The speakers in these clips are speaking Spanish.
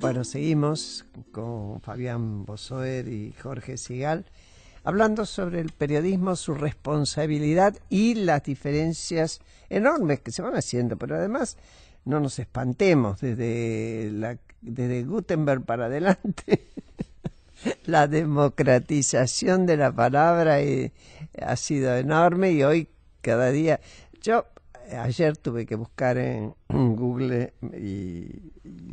Bueno, seguimos con Fabián Bosoer y Jorge Sigal, hablando sobre el periodismo, su responsabilidad y las diferencias enormes que se van haciendo, pero además no nos espantemos, desde Gutenberg para adelante, la democratización de la palabra ha sido enorme y hoy cada día... Ayer tuve que buscar en Google y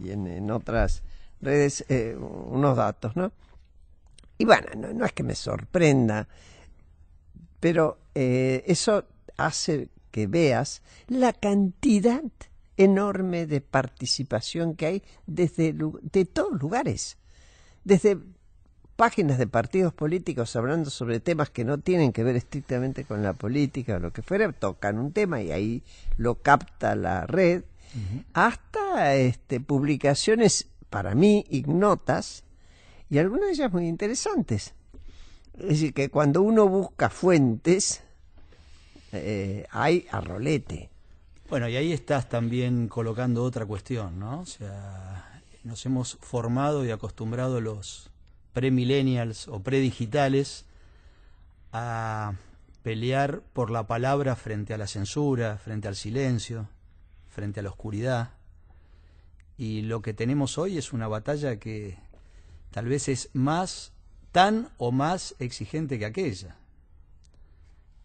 en otras redes unos datos, ¿no? Y bueno, no es que me sorprenda, pero eso hace que veas la cantidad enorme de participación que hay de todos lugares, desde páginas de partidos políticos hablando sobre temas que no tienen que ver estrictamente con la política o lo que fuera, tocan un tema y ahí lo capta la red, hasta publicaciones para mí ignotas y algunas de ellas muy interesantes. Es decir, que cuando uno busca fuentes, hay a rolete. Bueno, y ahí estás también colocando otra cuestión, ¿no? O sea, nos hemos formado y acostumbrado los pre-millennials o pre-digitales a pelear por la palabra frente a la censura, frente al silencio, frente a la oscuridad. Y lo que tenemos hoy es una batalla que tal vez es tan o más exigente que aquella.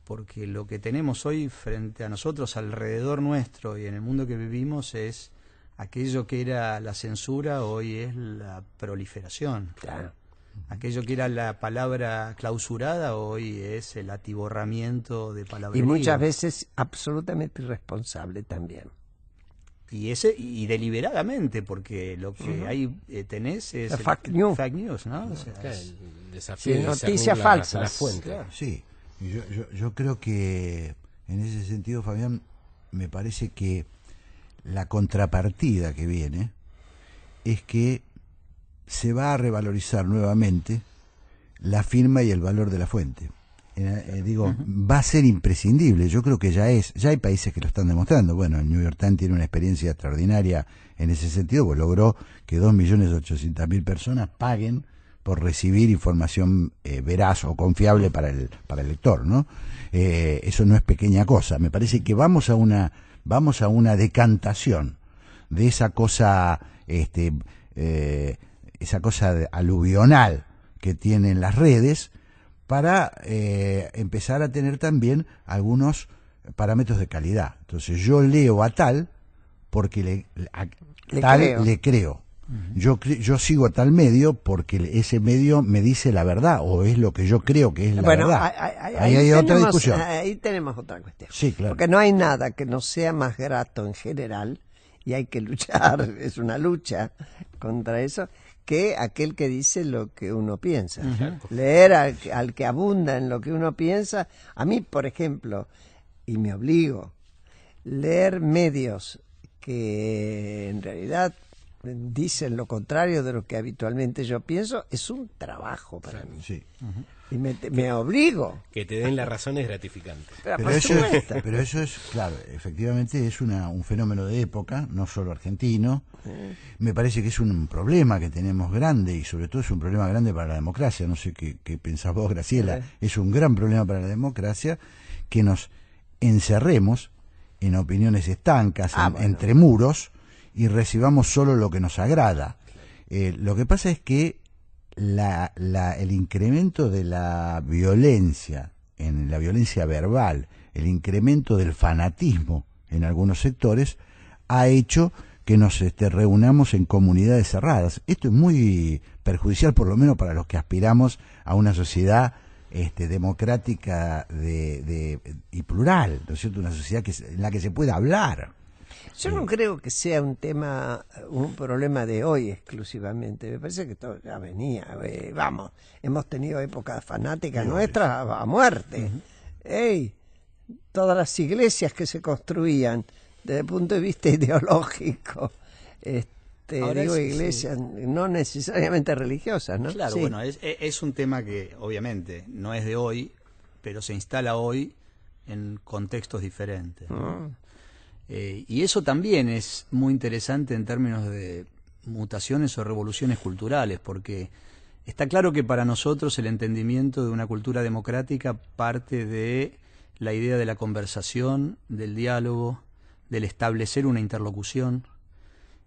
Porque lo que tenemos hoy frente a nosotros, alrededor nuestro y en el mundo que vivimos, es aquello que era la censura, hoy es la proliferación. Claro. Aquello que era la palabra clausurada, hoy es el atiborramiento de palabrerío. Y muchas veces absolutamente irresponsable también. Y deliberadamente, porque lo que ahí tenés es fake news, ¿no? O sea, el desafío de noticias falsas. La fuente. Claro. Sí, yo creo que en ese sentido, Fabián, me parece que la contrapartida que viene es que se va a revalorizar nuevamente la firma y el valor de la fuente. Va a ser imprescindible. Yo creo que ya hay países que lo están demostrando. Bueno, el New York Times tiene una experiencia extraordinaria en ese sentido, pues logró que 2.800.000 personas paguen por recibir información veraz o confiable para el lector, ¿no? Eso no es pequeña cosa. Me parece que vamos a una decantación de esa cosa aluvional que tienen las redes para empezar a tener también algunos parámetros de calidad. Entonces yo leo a tal porque le creo. Yo sigo a tal medio porque ese medio me dice la verdad o es lo que yo creo que es la verdad. Ahí hay otra discusión. Ahí tenemos otra cuestión. Sí, claro. Porque no hay nada que no sea más grato en general y hay que luchar, es una lucha contra eso, que aquel que dice lo que uno piensa. Leer al que abunda en lo que uno piensa. A mí, por ejemplo, y me obligo, leer medios que en realidad dicen lo contrario de lo que habitualmente yo pienso, es un trabajo para mí. Sí. Y me obligo. Que te den la razón es gratificante. Pero eso es, claro, efectivamente es un fenómeno de época, no solo argentino. Me parece que es un problema que tenemos grande y sobre todo es un problema grande para la democracia. No sé qué pensás vos, Graciela. Es un gran problema para la democracia que nos encerremos en opiniones estancas, entre muros, y recibamos solo lo que nos agrada. Lo que pasa es que el incremento de la violencia, en la violencia verbal, el incremento del fanatismo en algunos sectores, ha hecho que nos y en comunidades cerradas. Esto es muy perjudicial, por lo menos para los que aspiramos a una sociedad democrática y plural, ¿no es cierto? Una sociedad en la que se pueda hablar. Yo no creo que sea un problema de hoy exclusivamente. Me parece que todo ya venía. Vamos, hemos tenido épocas fanáticas nuestras a muerte. Todas las iglesias que se construían desde el punto de vista ideológico, iglesias no necesariamente religiosas, ¿no? Claro, sí. Bueno, es un tema que obviamente no es de hoy, pero se instala hoy en contextos diferentes, ¿no? Y eso también es muy interesante en términos de mutaciones o revoluciones culturales, porque está claro que para nosotros el entendimiento de una cultura democrática parte de la idea de la conversación, del diálogo, del establecer una interlocución.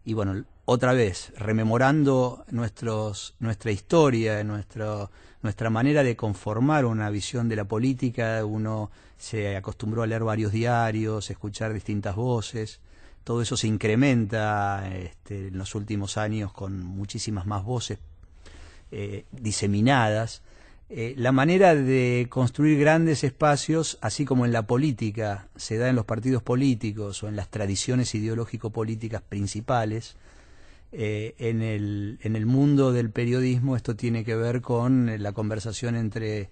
Y bueno, otra vez, rememorando nuestra historia, nuestra manera de conformar una visión de la política, uno se acostumbró a leer varios diarios, escuchar distintas voces. Todo eso se incrementa en los últimos años con muchísimas más voces diseminadas. La manera de construir grandes espacios, así como en la política se da en los partidos políticos o en las tradiciones ideológico-políticas principales, en el mundo del periodismo esto tiene que ver con la conversación entre,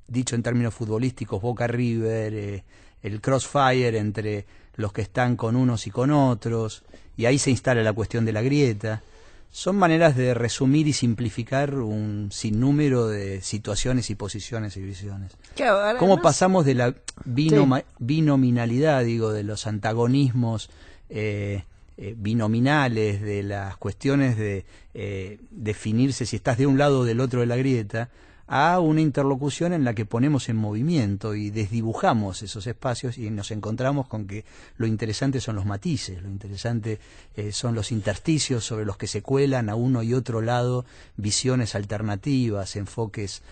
dicho en términos futbolísticos, Boca-River, el crossfire entre los que están con unos y con otros, y ahí se instala la cuestión de la grieta. Son maneras de resumir y simplificar un sinnúmero de situaciones y posiciones y visiones. Claro, ¿Cómo pasamos de la binominalidad, de los antagonismos binominales, de las cuestiones de definirse si estás de un lado o del otro de la grieta, a una interlocución en la que ponemos en movimiento y desdibujamos esos espacios y nos encontramos con que lo interesante son los matices, lo interesante son los intersticios sobre los que se cuelan a uno y otro lado visiones alternativas, enfoques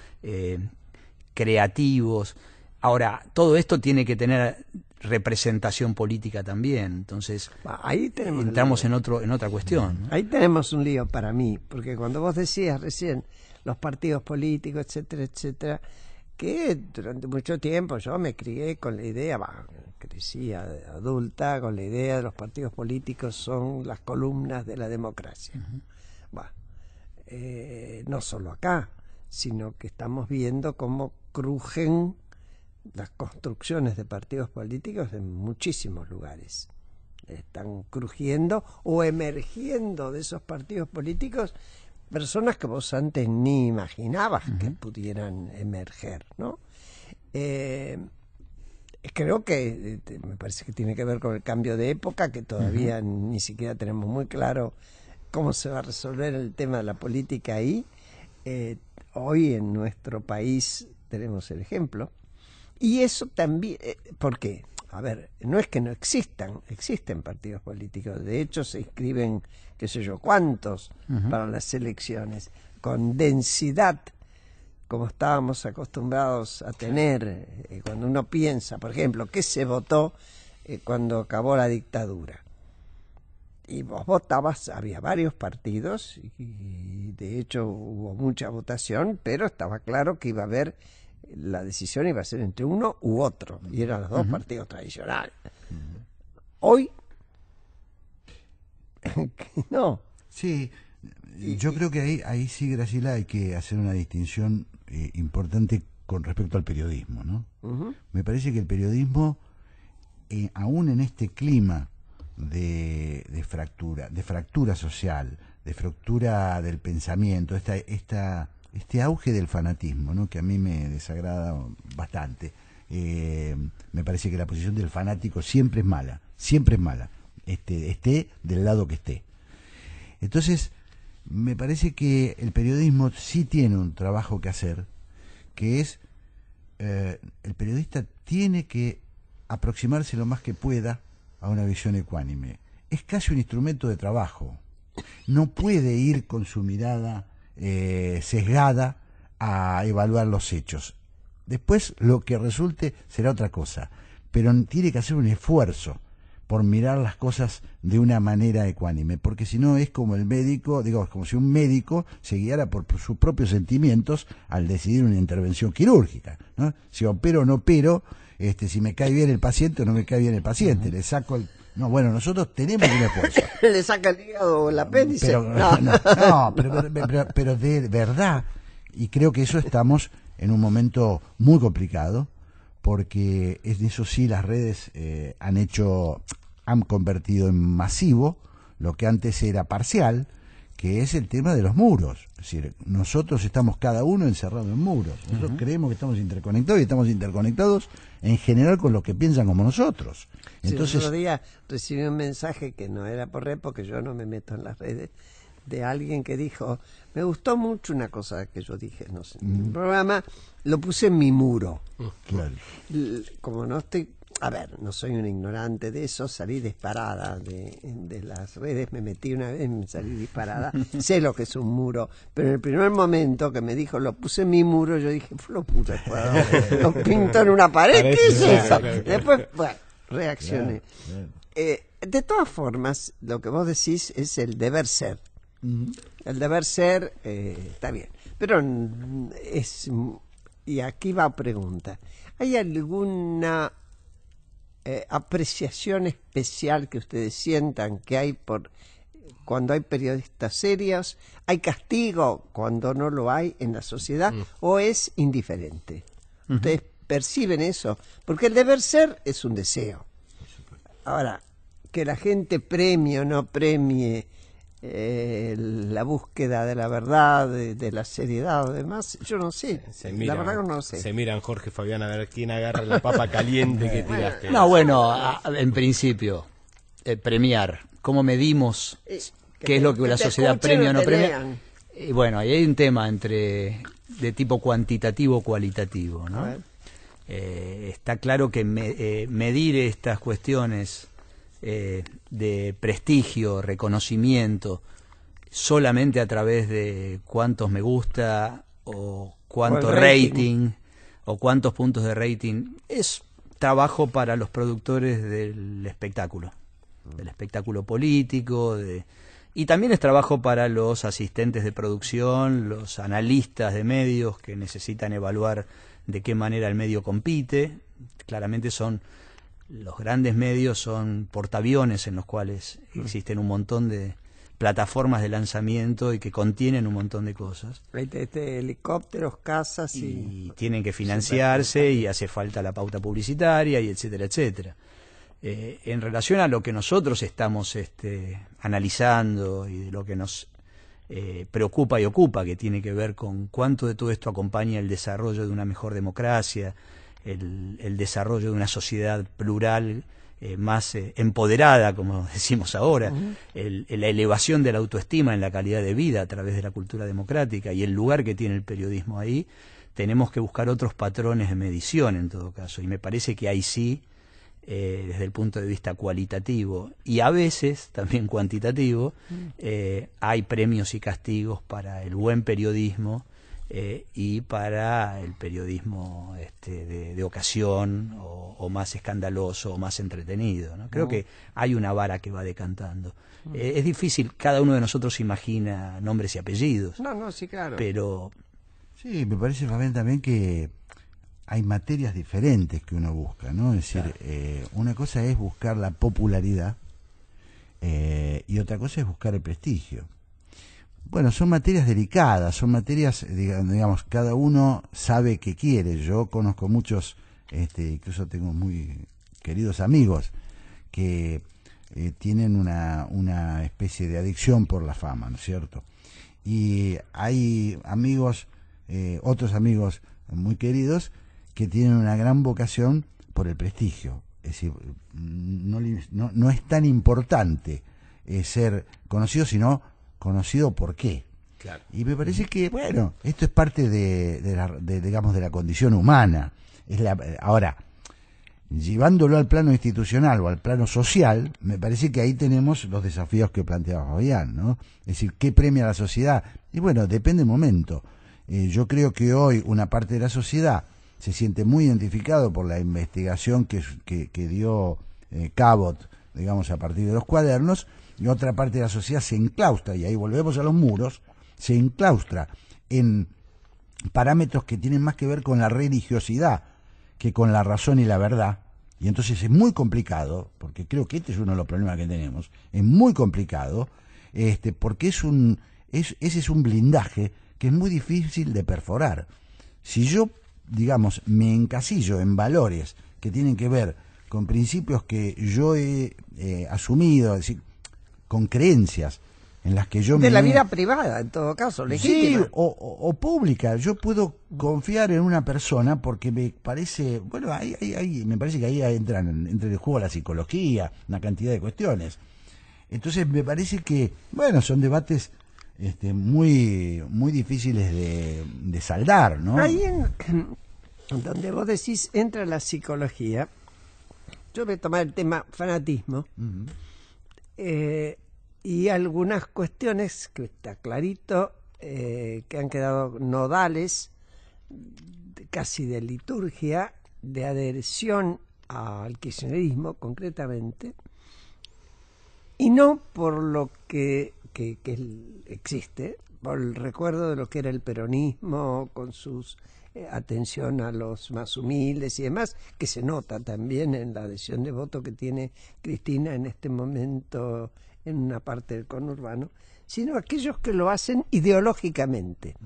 creativos. Ahora, todo esto tiene que tener representación política también, entonces ahí entramos en otra cuestión, ¿no? Ahí tenemos un lío para mí, porque cuando vos decías recién los partidos políticos, etcétera, etcétera, que durante mucho tiempo yo me crié con la idea, crecía de adulta con la idea de los partidos políticos son las columnas de la democracia. No solo acá, sino que estamos viendo cómo crujen las construcciones de partidos políticos en muchísimos lugares. Están crujiendo o emergiendo de esos partidos políticos personas que vos antes ni imaginabas que pudieran emerger, ¿no? Creo que me parece que tiene que ver con el cambio de época, que todavía ni siquiera tenemos muy claro cómo se va a resolver el tema de la política ahí. Hoy en nuestro país tenemos el ejemplo. Y eso también, ¿por qué? A ver, no es que no existan, existen partidos políticos. De hecho, se inscriben, qué sé yo, cuántos para las elecciones, con densidad, como estábamos acostumbrados a tener. Cuando uno piensa, por ejemplo, ¿qué se votó cuando acabó la dictadura? Y vos votabas, había varios partidos, y de hecho hubo mucha votación, pero estaba claro que iba a haber, la decisión iba a ser entre uno u otro, y eran los dos partidos tradicionales. Hoy, no. Sí, yo creo que ahí sí, Graciela, hay que hacer una distinción importante con respecto al periodismo, ¿no? Me parece que el periodismo, aún en este clima de fractura social, de fractura del pensamiento, este auge del fanatismo, ¿no?, que a mí me desagrada bastante. Me parece que la posición del fanático siempre es mala, esté del lado que esté. Entonces, me parece que el periodismo sí tiene un trabajo que hacer, que es, el periodista tiene que aproximarse lo más que pueda a una visión ecuánime. Es casi un instrumento de trabajo. No puede ir con su mirada sesgada a evaluar los hechos. Después lo que resulte será otra cosa, pero tiene que hacer un esfuerzo por mirar las cosas de una manera ecuánime, porque si no es como el médico, es como si un médico se guiara por sus propios sentimientos al decidir una intervención quirúrgica, ¿no? Si opero o no opero, si me cae bien el paciente o no me cae bien el paciente, le saco el... No, bueno, nosotros tenemos un esfuerzo. ¿Le saca el hígado o el apéndice? Pero de verdad, y creo que eso estamos en un momento muy porque en eso sí las redes han convertido en masivo lo que antes era parcial, que es el tema de los muros. Es decir, nosotros estamos cada uno encerrado en muros. Nosotros creemos que estamos interconectados y estamos interconectados en general con los que piensan como nosotros. Entonces, el otro día recibí un mensaje que no era por red, porque yo no me meto en las redes, de alguien que dijo, me gustó mucho una cosa que yo dije, no sé, en el programa, lo puse en mi muro. claro. Como no estoy, a ver, no soy un ignorante de eso, salí disparada de las redes, me metí una vez, me salí disparada, sé lo que es un muro, pero en el primer momento que me dijo, lo puse en mi muro, yo dije, lo puse, lo pinto en una pared, ¿qué es eso? Después, bueno, reaccioné. De todas formas, lo que vos decís es el deber ser. El deber ser está bien, pero es, y aquí va pregunta, ¿hay alguna apreciación especial que ustedes sientan que hay por cuando hay periodistas serios? ¿Hay castigo cuando no lo hay en la sociedad o es indiferente? ¿Ustedes perciben eso? Porque el deber ser es un deseo. Ahora, que la gente premie o no premie la búsqueda de la verdad, de la seriedad o demás, yo no sé, la verdad que no lo sé. Se miran, Jorge, Fabián, a ver quién agarra la papa caliente que tiraste. No, bueno, en principio, premiar, ¿cómo medimos qué es lo que la sociedad premia o no premia? Y bueno, ahí hay un tema de tipo cuantitativo o cualitativo, ¿no? Está claro que medir estas cuestiones de prestigio, reconocimiento, solamente a través de cuántos me gusta o cuánto rating o cuántos puntos de rating, es trabajo para los productores del espectáculo político, y también es trabajo para los asistentes de producción, los analistas de medios que necesitan evaluar de qué manera el medio compite. Claramente los grandes medios son portaaviones en los cuales existen un montón de plataformas de lanzamiento y que contienen un montón de cosas. Helicópteros, casas y tienen que financiarse y hace falta la pauta publicitaria y etcétera, etcétera. En relación a lo que nosotros estamos analizando y de lo que nos preocupa y ocupa, que tiene que ver con cuánto de todo esto acompaña el desarrollo de una mejor democracia, el desarrollo de una sociedad plural más empoderada, como decimos ahora, la elevación de la autoestima en la calidad de vida a través de la cultura democrática y el lugar que tiene el periodismo ahí, tenemos que buscar otros patrones de medición en todo caso, y me parece que ahí sí, desde el punto de vista cualitativo y a veces también cuantitativo, hay premios y castigos para el buen periodismo y para el periodismo de ocasión o más escandaloso o más entretenido, ¿no? Creo que hay una vara que va decantando. Es difícil, cada uno de nosotros imagina nombres y apellidos. No, sí, claro. Pero sí, me parece, Fabián, también que hay materias diferentes que uno busca, ¿no? Es decir, una cosa es buscar la popularidad y otra cosa es buscar el prestigio. Bueno, son materias delicadas, son materias, digamos, cada uno sabe qué quiere. Yo conozco muchos, incluso tengo muy queridos amigos que tienen una especie de adicción por la fama, ¿no es cierto? Y hay amigos, otros amigos muy queridos, que tienen una gran vocación por el prestigio. Es decir, no es tan importante ser conocido, sino conocido por qué. Claro. Y me parece que, bueno, esto es parte digamos, de la condición humana. Ahora, llevándolo al plano institucional o al plano social, me parece que ahí tenemos los desafíos que planteaba Fabián, ¿no? Es decir, ¿qué premia la sociedad? Y bueno, depende del momento. Yo creo que hoy una parte de la sociedad se siente muy identificado por la investigación que dio Cabot, digamos, a partir de los cuadernos, y otra parte de la sociedad se enclaustra, y ahí volvemos a los muros, se enclaustra en parámetros que tienen más que ver con la religiosidad que con la razón y la verdad, y entonces es muy complicado, porque creo que este es uno de los problemas que tenemos, es muy complicado, porque ese es un blindaje que es muy difícil de perforar. Si yo, digamos, me encasillo en valores que tienen que ver con principios que yo he asumido, es decir, con creencias en las que yo de la vida privada, en todo caso, legítima. Sí, o pública. Yo puedo confiar en una persona porque me parece, bueno, me parece que ahí entran entre el juego la psicología, una cantidad de cuestiones. Entonces me parece que, bueno, son debates muy difíciles de saldar, ¿no? Ahí donde vos decís entra la psicología, yo voy a tomar el tema fanatismo. Y algunas cuestiones que está clarito que han quedado nodales, casi de liturgia, de adhesión al kirchnerismo concretamente, y no por lo que existe, por el recuerdo de lo que era el peronismo con sus atención a los más humildes y demás, que se nota también en la adhesión de voto que tiene Cristina en este momento en una parte del conurbano, sino aquellos que lo hacen ideológicamente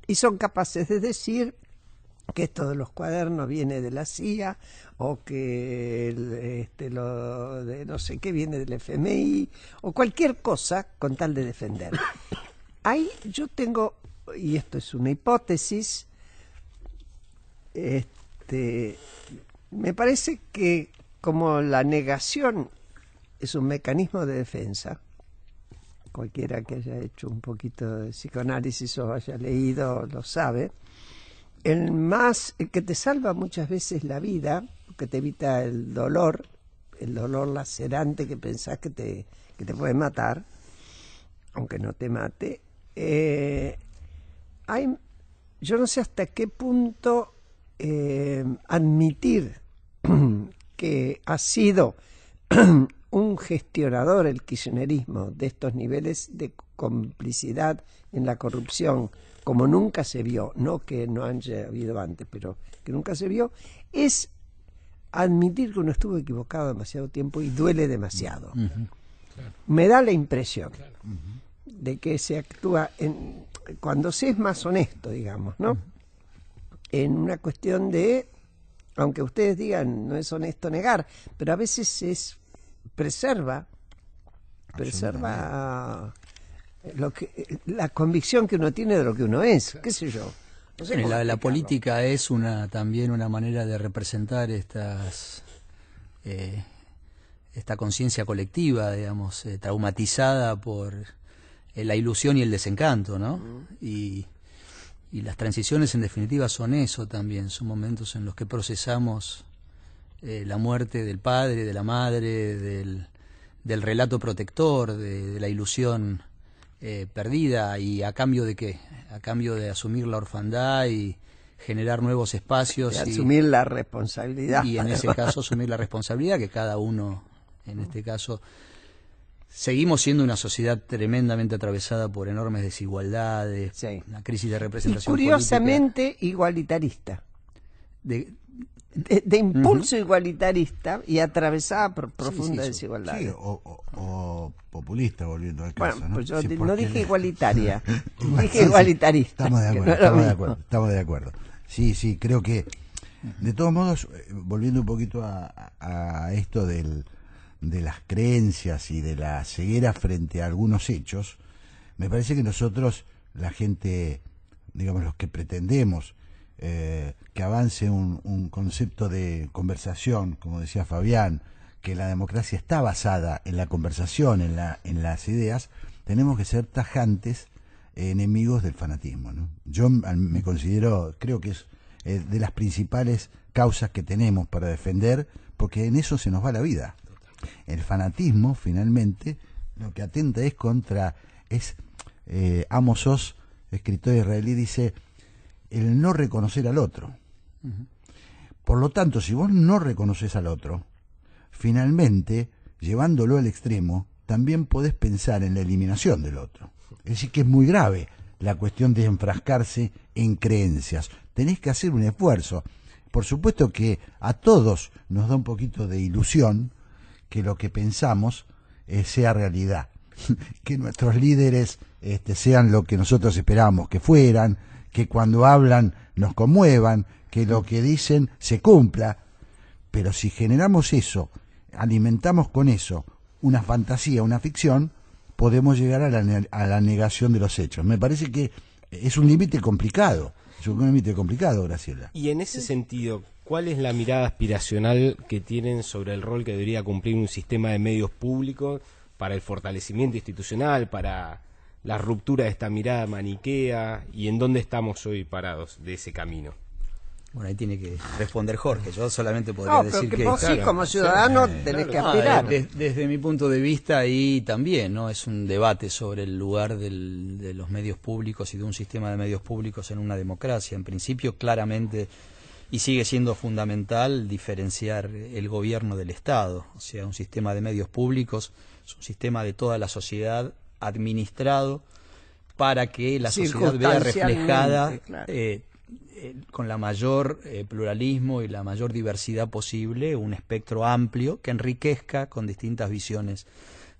y son capaces de decir que esto de los cuadernos viene de la CIA o que lo de no sé qué viene del FMI o cualquier cosa con tal de defender. Ahí yo tengo, y esto es una hipótesis, me parece que como la negación es un mecanismo de defensa, cualquiera que haya hecho un poquito de psicoanálisis o haya leído lo sabe, el que te salva muchas veces la vida, que te evita el dolor lacerante que pensás que te puede matar, aunque no te mate, yo no sé hasta qué punto admitir que ha sido un gestionador el kirchnerismo de estos niveles de complicidad en la corrupción como nunca se vio, no que no haya habido antes, pero que nunca se vio, es admitir que uno estuvo equivocado demasiado tiempo y duele demasiado. Me da la impresión de que se actúa cuando se es más honesto, digamos, ¿no? En una cuestión de, aunque ustedes digan no es honesto negar, pero a veces preserva la convicción que uno tiene de lo que uno es, qué sé yo. No sé la política es también una manera de representar esta conciencia colectiva, digamos, traumatizada por la ilusión y el desencanto, ¿no? Y las transiciones en definitiva son eso también, son momentos en los que procesamos la muerte del padre, de la madre, del relato protector, de la ilusión perdida, y a cambio de qué, a cambio de asumir la orfandad y generar nuevos espacios. De asumir la responsabilidad. Y en ese caso asumir la responsabilidad que cada uno, en este caso, seguimos siendo una sociedad tremendamente atravesada por enormes desigualdades, sí, una crisis de representación y curiosamente política, igualitarista. De impulso igualitarista y atravesada por profunda desigualdad. Sí, o populista, volviendo al caso. Bueno, pues yo sí, no dije igualitaria, dije igualitarista. Estamos de acuerdo. Sí, creo que, de todos modos, volviendo un poquito a esto de las creencias y de la ceguera frente a algunos hechos, me parece que nosotros, la gente, digamos, los que pretendemos que avance un concepto de conversación, como decía Fabián, que la democracia está basada en la conversación, en las ideas, tenemos que ser tajantes enemigos del fanatismo, ¿no? Yo me considero, creo que es de las principales causas que tenemos para defender, porque en eso se nos va la vida. El fanatismo, finalmente, lo que atenta es contra, Amos Oz, escritor israelí, dice, el no reconocer al otro. Por lo tanto, si vos no reconoces al otro, finalmente, llevándolo al extremo, también podés pensar en la eliminación del otro. Es decir, que es muy grave la cuestión de enfrascarse en creencias. Tenés que hacer un esfuerzo. Por supuesto que a todos nos da un poquito de ilusión que lo que pensamos sea realidad, que nuestros líderes sean lo que nosotros esperábamos que fueran, que cuando hablan nos conmuevan, que lo que dicen se cumpla. Pero si generamos eso, alimentamos con eso una fantasía, una ficción, podemos llegar a la negación de los hechos. Me parece que es un límite complicado. Es un límite complicado, Graciela. Y en ese sentido, ¿cuál es la mirada aspiracional que tienen sobre el rol que debería cumplir un sistema de medios públicos para el fortalecimiento institucional, para la ruptura de esta mirada maniquea, y en dónde estamos hoy parados de ese camino? Bueno, ahí tiene que responder Jorge. Yo solamente podría decir pero que vos sí, como ciudadano, tenés que aspirar. Desde mi punto de vista, ahí también, ¿no? Es un debate sobre el lugar de los medios públicos y de un sistema de medios públicos en una democracia. En principio, claramente, y sigue siendo fundamental diferenciar el gobierno del Estado. O sea, un sistema de medios públicos es un sistema de toda la sociedad administrado para que la sociedad vea reflejada claro, con la mayor pluralismo y la mayor diversidad posible un espectro amplio que enriquezca con distintas visiones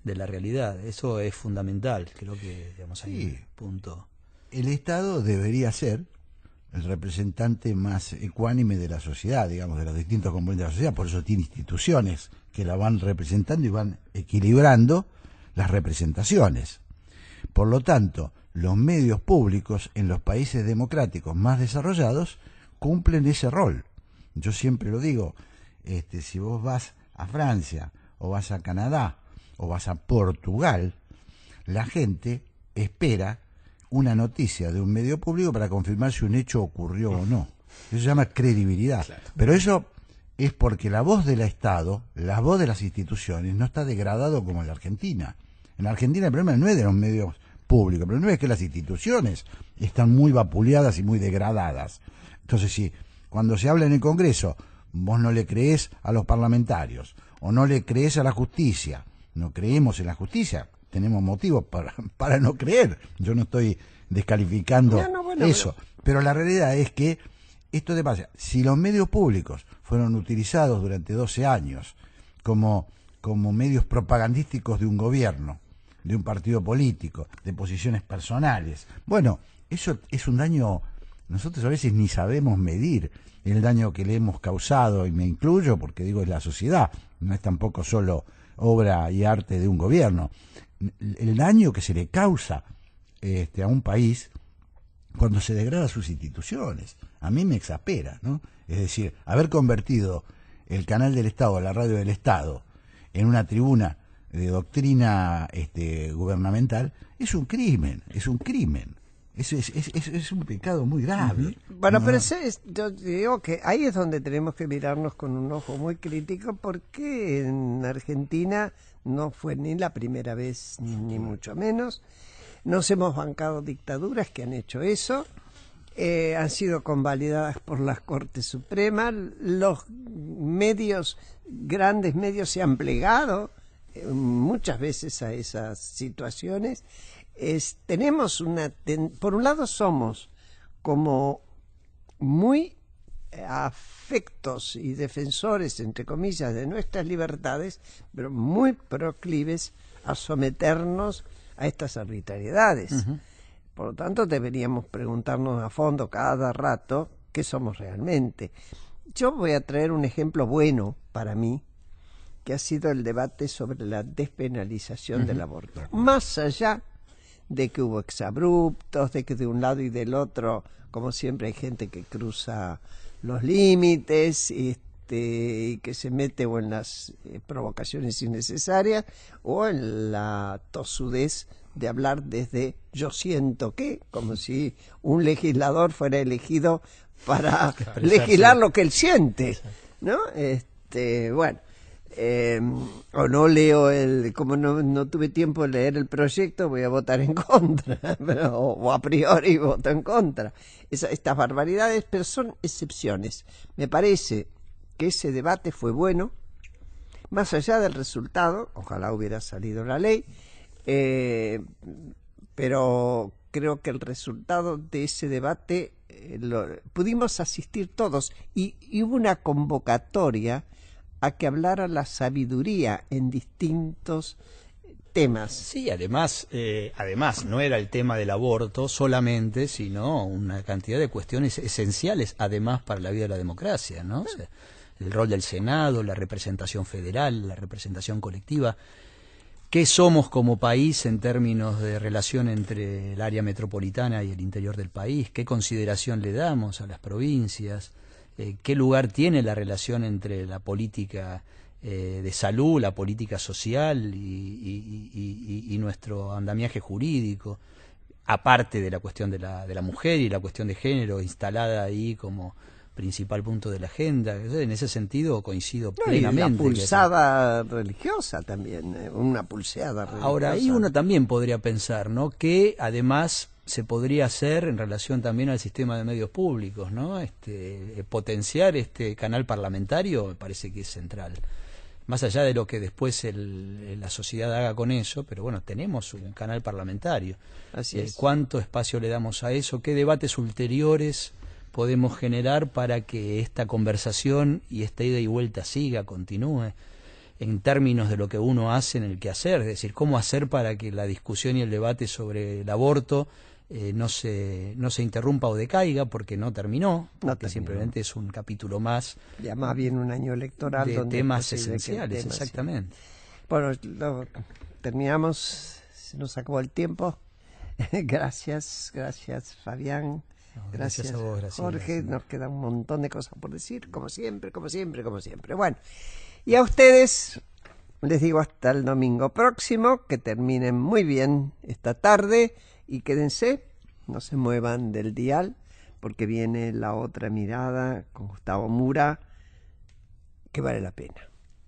de la realidad. Eso es fundamental, creo que, digamos, ahí Sí. punto. El Estado debería ser el representante más ecuánime de la sociedad, digamos, de los distintos componentes de la sociedad. Por eso tiene instituciones que la van representando y van equilibrando las representaciones. Por lo tanto, los medios públicos en los países democráticos más desarrollados cumplen ese rol. Yo siempre lo digo, si vos vas a Francia o vas a Canadá o vas a Portugal, la gente espera una noticia de un medio público para confirmar si un hecho ocurrió o no. Eso se llama credibilidad. Claro. Pero eso es porque la voz del Estado, la voz de las instituciones, no está degradado como en la Argentina. En la Argentina el problema no es de los medios públicos, el problema es que las instituciones están muy vapuleadas y muy degradadas. Entonces, si cuando se habla en el Congreso, vos no le creés a los parlamentarios, o no le creés a la justicia, no creemos en la justicia, tenemos motivos para no creer. Yo no estoy descalificando eso, pero la realidad es que esto te pasa. Si los medios públicos fueron utilizados durante 12 años como medios propagandísticos de un gobierno, de un partido político, de posiciones personales, bueno, eso es un daño. Nosotros a veces ni sabemos medir el daño que le hemos causado, y me incluyo porque digo es la sociedad, no es tampoco solo obra y arte de un gobierno. El daño que se le causa a un país cuando se degrada sus instituciones, a mí me exaspera, ¿no? Es decir, haber convertido el canal del Estado, la radio del Estado, en una tribuna de doctrina gubernamental, es un crimen, es un pecado muy grave. Bueno, ¿no? pero yo digo que ahí es donde tenemos que mirarnos con un ojo muy crítico, porque en Argentina no fue ni la primera vez, ni mucho menos. Nos hemos bancado dictaduras que han hecho eso, han sido convalidadas por las Cortes Supremas, los grandes medios se han plegado muchas veces a esas situaciones. Tenemos por un lado somos como muy afectos y defensores, entre comillas, de nuestras libertades, pero muy proclives a someternos a estas arbitrariedades. Uh-huh. Por lo tanto, deberíamos preguntarnos a fondo cada rato qué somos realmente. Yo voy a traer un ejemplo bueno para mí, que ha sido el debate sobre la despenalización del aborto. Más allá de que hubo exabruptos, de que de un lado y del otro, como siempre, hay gente que cruza los límites y que se mete o en las provocaciones innecesarias o en la tosudez de hablar desde yo siento que, como si un legislador fuera elegido para legislar lo que él siente, ¿no? Bueno, o no leo como no tuve tiempo de leer el proyecto, voy a votar en contra, o a priori voto en contra. Estas barbaridades, pero son excepciones. Me parece que ese debate fue bueno, más allá del resultado, ojalá hubiera salido la ley, pero creo que el resultado de ese debate pudimos asistir todos, y hubo una convocatoria a que hablara la sabiduría en distintos temas. Sí, además no era el tema del aborto solamente, sino una cantidad de cuestiones esenciales, además, para la vida de la democracia, ¿no? O sea, el rol del Senado, la representación federal, la representación colectiva. qué somos como país en términos de relación entre el área metropolitana y el interior del país, qué consideración le damos a las provincias, qué lugar tiene la relación entre la política de salud, la política social y nuestro andamiaje jurídico, aparte de la cuestión de la mujer y la cuestión de género instalada ahí como principal punto de la agenda. En ese sentido coincido plenamente. Y la pulsada religiosa también, una pulseada religiosa. Ahora, ahí uno también podría pensar, ¿no?, que además se podría hacer en relación también al sistema de medios públicos, ¿no? Potenciar este canal parlamentario me parece que es central. Más allá de lo que después la sociedad haga con eso, pero bueno, tenemos un canal parlamentario. Así es. ¿Cuánto espacio le damos a eso? ¿Qué debates ulteriores podemos generar para que esta conversación y esta ida y vuelta continúe en términos de lo que uno hace en el quehacer? Es decir, cómo hacer para que la discusión y el debate sobre el aborto no se interrumpa o decaiga, porque no terminó, porque simplemente es un capítulo más, ya más bien un año electoral de donde temas esenciales, exactamente. Bueno, terminamos, se nos acabó el tiempo. Gracias Fabián. No, gracias a vos, Graciela. Jorge, nos queda un montón de cosas por decir, como siempre. Bueno, y a ustedes les digo hasta el domingo próximo, que terminen muy bien esta tarde y quédense, no se muevan del dial, porque viene La Otra Mirada con Gustavo Mura, que vale la pena.